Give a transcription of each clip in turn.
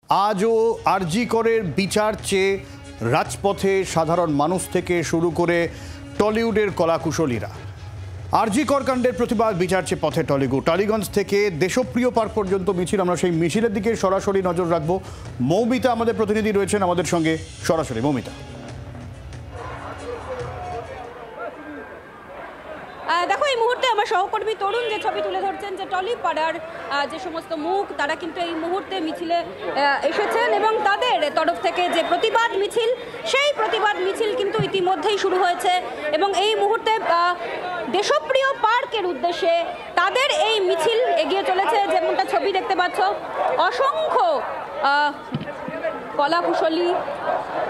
আজও আরজি করের বিচার চেয়ে রাজপথে সাধারণ মানুষ থেকে শুরু করে টলিউডের কলাকুশলীরা। আরজি কর কাণ্ডের প্রতিবাদ বিচার চেয়ে পথে টলিউড। টালিগঞ্জ থেকে দেশপ্রিয় পার্ক পর্যন্ত মিছিল। আমরা সেই মিছিলের দিকে সরাসরি নজর রাখবো। মৌমিতা আমাদের প্রতিনিধি রয়েছেন আমাদের সঙ্গে সরাসরি। মৌমিতা, দেখো এই মুহূর্তে আমার সহকর্মী তরুণ যে ছবি তুলে ধরছেন, যে টলিপাড়ার যে সমস্ত মুখ তারা কিন্তু এই মুহূর্তে মিছিলে এসেছেন এবং তাদের তরফ থেকে যে প্রতিবাদ মিছিল, সেই প্রতিবাদ মিছিল কিন্তু ইতিমধ্যেই শুরু হয়েছে এবং এই মুহূর্তে দেশপ্রিয় পার্কের উদ্দেশ্যে তাদের এই মিছিল এগিয়ে চলেছে। যেমনটা ছবি দেখতে পাচ্ছ, অসংখ্য কলাকুশলী,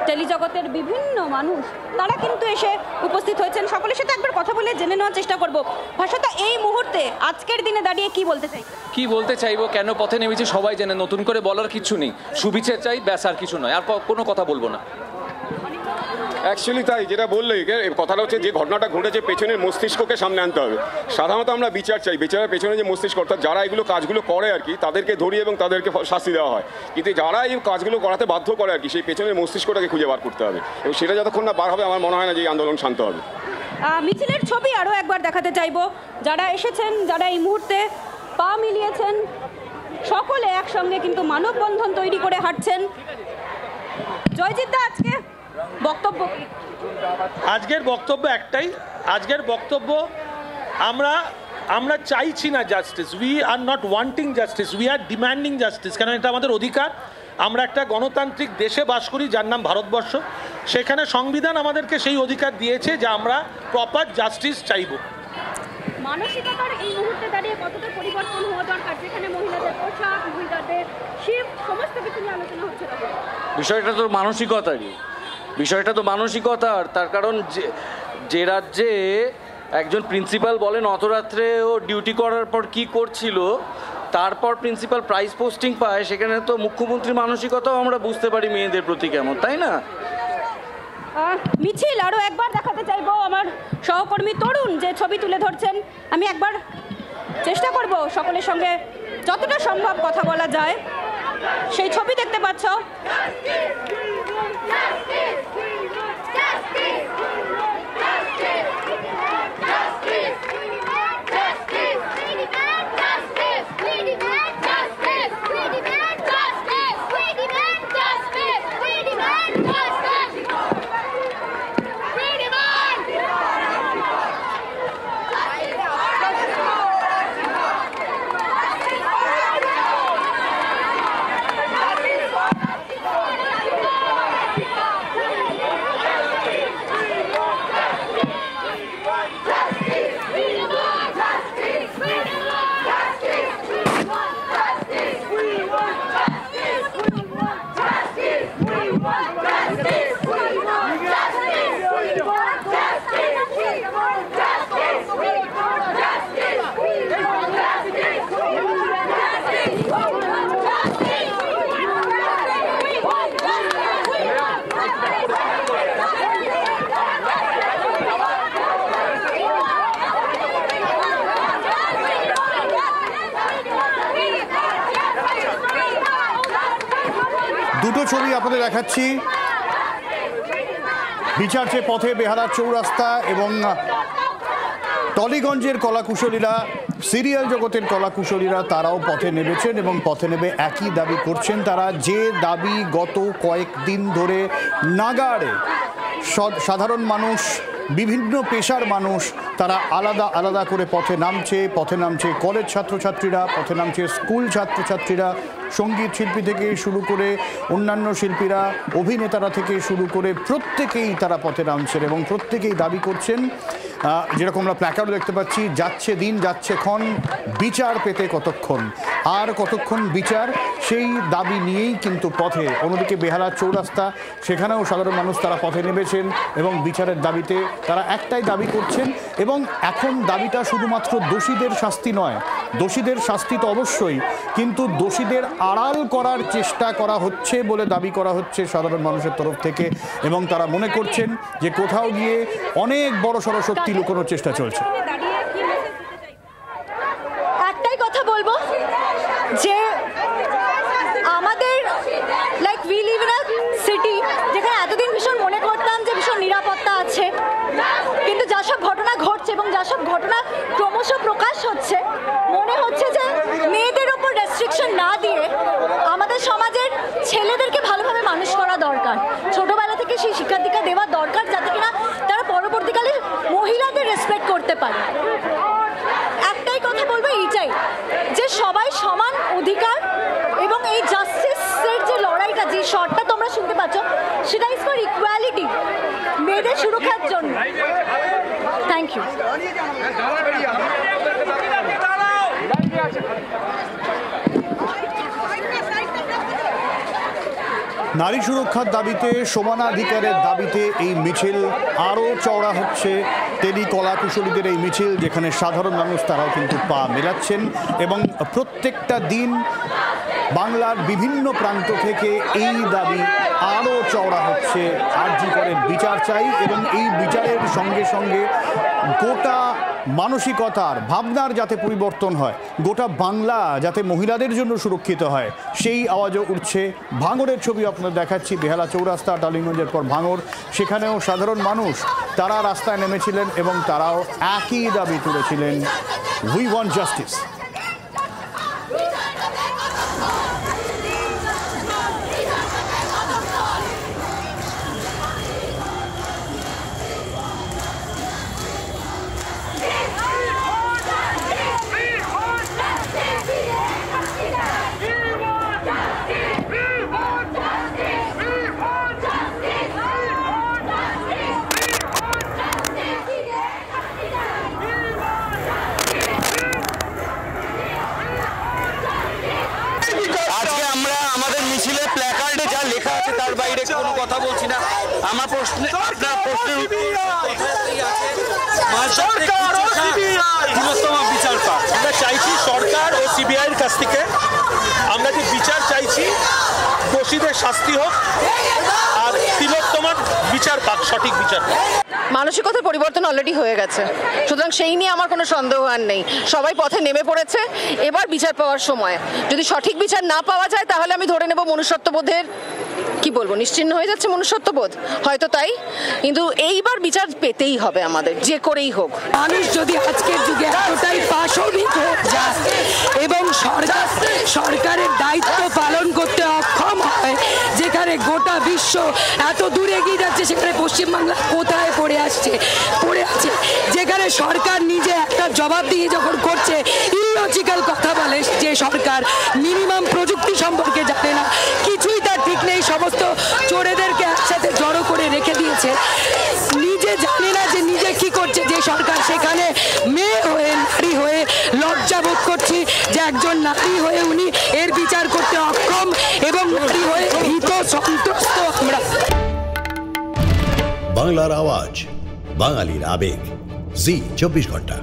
টেলিজগতের বিভিন্ন মানুষ তারা কিন্তু এসে উপস্থিত হয়েছেন। সকলের সাথে একবার কথা বলে জেনে নেওয়ার চেষ্টা করব। ভাষাটা এই মুহূর্তে আজকের দিনে দাঁড়িয়ে কি বলতে চাইবো, কেন পথে নেমেছি সবাই জেনে, নতুন করে বলার কিছু নেই। সুবিচার চাই, ব্যাস, আর কিছু নয়, আর কোনো কথা বলবো না। অ্যাকচুয়ালি তাই যেটা বললে, কথাটা হচ্ছে যে ঘটনাটা ঘটেছে পেছনের মস্তিষ্ককে সামনে আনতে হবে। সাধারণত আমরা বিচার চাই, বিচারের পেছনে যে মস্তিষ্ক, অর্থাৎ যারা এগুলো কাজগুলো করে আর কি, তাদেরকে ধরি এবং তাদেরকে শাস্তি দেওয়া হয়। কিন্তু যারা এই কাজগুলো করাতে বাধ্য করে আর কি, সেই পেছনের মস্তিষ্কটাকে খুঁজে বার করতে হবে এবং সেটা যতক্ষণ না বার হবে আমার মনে হয় না যে এই আন্দোলন শান্ত হবে। মিছিলের ছবি আরও একবার দেখাতে চাইবো। যারা এসেছেন, যারা এই মুহূর্তে পা মিলিয়েছেন, সকলে একসঙ্গে কিন্তু মানববন্ধন তৈরি করে হাঁটছেন। জয়জিৎ দা, আজকে বক্তব্য? আজকের বক্তব্য একটাই, আজকের বক্তব্য আমরা চাইছি না justice, we are not wanting justice, we are demanding justice. কারণ এটা আমাদের অধিকার। আমরা একটা গণতান্ত্রিক দেশে বাস করি যার নাম ভারতবর্ষ। সেখানে সংবিধান আমাদেরকে সেই অধিকার দিয়েছে যে আমরা প্রপার জাস্টিস চাইব। মানসিকতার এই মুহূর্তে দাঁড়িয়ে কতটা পরিবর্তন হওয়া দরকার, যেখানে মহিলাদের পোশাক, মহিলাদের শিফট, সমস্ত কিছু নিয়ে আলোচনা হচ্ছে? বিষয়টা তো মানসিকতার। তার কারণ যে রাজ্যে একজন প্রিন্সিপাল বলেন অত রাত্রে ও ডিউটি করার পর কি করছিল, তারপর প্রিন্সিপাল প্রাইজ পোস্টিং পায়, সেখানে তো মুখ্যমন্ত্রীর মানসিকতাও আমরা বুঝতে পারি মেয়েদের প্রতি কেমন, তাই না? মিছিল আরও একবার দেখাতে চাইবো। আমার সহকর্মী তরুণ যে ছবি তুলে ধরছেন, আমি একবার চেষ্টা করব সকলের সঙ্গে যতটা সম্ভব কথা বলা যায়। সেই ছবি দেখতে পাচ্ছ। দুটো ছবি আপনাদের দেখাচ্ছি। বিচার চেয়ে পথে বেহালার চৌরাস্তা এবং টলিগঞ্জের কলাকুশলীরা, সিরিয়াল জগতের কলাকুশলীরা তারাও পথে নেমেছেন এবং পথে নেমে একই দাবি করছেন। তারা যে দাবি গত কয়েকদিন ধরে নাগাড়ে সাধারণ মানুষ, বিভিন্ন পেশার মানুষ তারা আলাদা আলাদা করে পথে নামছে কলেজ ছাত্রছাত্রীরা, পথে নামছে স্কুল ছাত্রছাত্রীরা, সঙ্গীত শিল্পী থেকে শুরু করে অন্যান্য শিল্পীরা, অভিনেতারা থেকে শুরু করে প্রত্যেকেই তারা পথে নামছেন এবং প্রত্যেকেই দাবি করছেন, যেরকম আমরা প্ল্যাকার্ড দেখতে পাচ্ছি, যাচ্ছে দিন যাচ্ছে ক্ষণ, বিচার পেতে কতক্ষণ, আর কতক্ষণ বিচার, সেই দাবি নিয়েই কিন্তু পথে। অন্যদিকে বেহালার চৌরাস্তা, সেখানেও সাধারণ মানুষ তারা পথে নেমেছেন এবং বিচারের দাবিতে তারা একটাই দাবি করছেন। এবং এখন দাবিটা শুধুমাত্র দোষীদের শাস্তি নয়, দোষীদের শাস্তি তো অবশ্যই, কিন্তু দোষীদের আড়াল করার চেষ্টা করা হচ্ছে বলে দাবি করা হচ্ছে সাধারণ মানুষের তরফ থেকে এবং তারা মনে করছেন যে কোথাও গিয়ে অনেক বড় সড় সত্যি লুকোনোর চেষ্টা চলছে। একটাই কথা বলবো যে আমাদের অগ্রাধিকার দেওয়া দরকার, যাতে কিনা তারা পরবর্তীকালে মহিলাদের রেসপেক্ট করতে পারে। একটাই কথা বলবো, এইটাই যে সবাই সমান অধিকার, এবং এই জাস্টিসের যে লড়াইটা, যে শর্টটা তোমরা শুনতে পাচ্ছ, সেটা ইজ ফর ইকুয়ালিটি, মেয়েদের সুরক্ষার জন্য। Thank you. নারী সুরক্ষার দাবিতে, সমানাধিকারের দাবিতে এই মিছিল আরও চওড়া হচ্ছে। টেলি কলা কুশলীদের এই মিছিল, যেখানে সাধারণ মানুষ তারাও কিন্তু পা মেলাচ্ছেন, এবং প্রত্যেকটা দিন বাংলার বিভিন্ন প্রান্ত থেকে এই দাবি আরও চওড়া হচ্ছে। আরজি করের বিচার চাই, এবং এই বিচারের সঙ্গে সঙ্গে গোটা মানসিকতার, ভাবনার যাতে পরিবর্তন হয়, গোটা বাংলা যাতে মহিলাদের জন্য সুরক্ষিত হয়, সেই আওয়াজও উঠছে। ভাঙড়ের ছবি আপনাদের দেখাচ্ছি, বেহালা চৌরাস্তা, টালিগঞ্জের পর ভাঙড়, সেখানেও সাধারণ মানুষ তারা রাস্তায় নেমেছিলেন এবং তারাও একই দাবি তুলেছিলেন, উই ওয়ান্ট জাস্টিস। আজকে আমরা আমাদের মিছিলে প্ল্যাকার্ডে যা লেখা আছে তার বাইরে কোনো কথা বলছি না। আমার প্রশ্নে, আপনার প্রশ্নের বিচার পাক আমরা চাইছি সরকার ও সিবিআইয়ের কাছ থেকে। আমরা যে বিচার চাইছি, দোষীদের শাস্তি হোক, আর তিলোত্তমার বিচার পাক, সঠিক বিচার পাক। মানসিকতার পরিবর্তন অলরেডি হয়ে গেছে, সুতরাং সেই নিয়ে আমার কোনো সন্দেহ আর নেই। সবাই পথে নেমে পড়েছে, এবার বিচার পাওয়ার সময়। যদি সঠিক বিচার না পাওয়া যায়, তাহলে আমি ধরে নেব মনুষ্যত্ববোধের, কি বলবো, নিশ্চিহ্ন হয়ে যাচ্ছে মনুষ্যত্ববোধ, হয়তো তাই। কিন্তু এইবার বিচার পেতেই হবে আমাদের, যে করেই হোক। মানুষ যদি আজকের যুগে এতটাই পাশবিক হয়ে যায় এবং সরকারের দায়িত্ব পালন করতে অক্ষম হয়, যেখানে গোটা বিশ্ব এত দূর এগিয়ে যাচ্ছে, সেখানে পশ্চিমবাংলা কোথায় পড়ে আছে, যেখানে সরকার নিজে একটা জবাবদিহি যখন করছে, ইলজিক্যাল কথা বলে যে সরকার মিনিমাম প্রযুক্তি সম্পর্কে জানে না, কিছুই তার ঠিক নেই, সমস্ত চোরেদেরকে একসাথে জড়ো করে রেখে দিয়েছে, নিজে জানে না যে নিজে কি করছে যে সরকার। সেখানে মেয়ে হয়ে, নারী হয়ে লজ্জা বোধ করছি যে একজন নারী হয়ে উনি এর বিচার করতে অক্ষম, এবং নারী হয়ে ভীত সন্ত্রস্ত আমরা। বাংলার আওয়াজ, বাঙালির আবেগ, জি 24 ঘন্টা।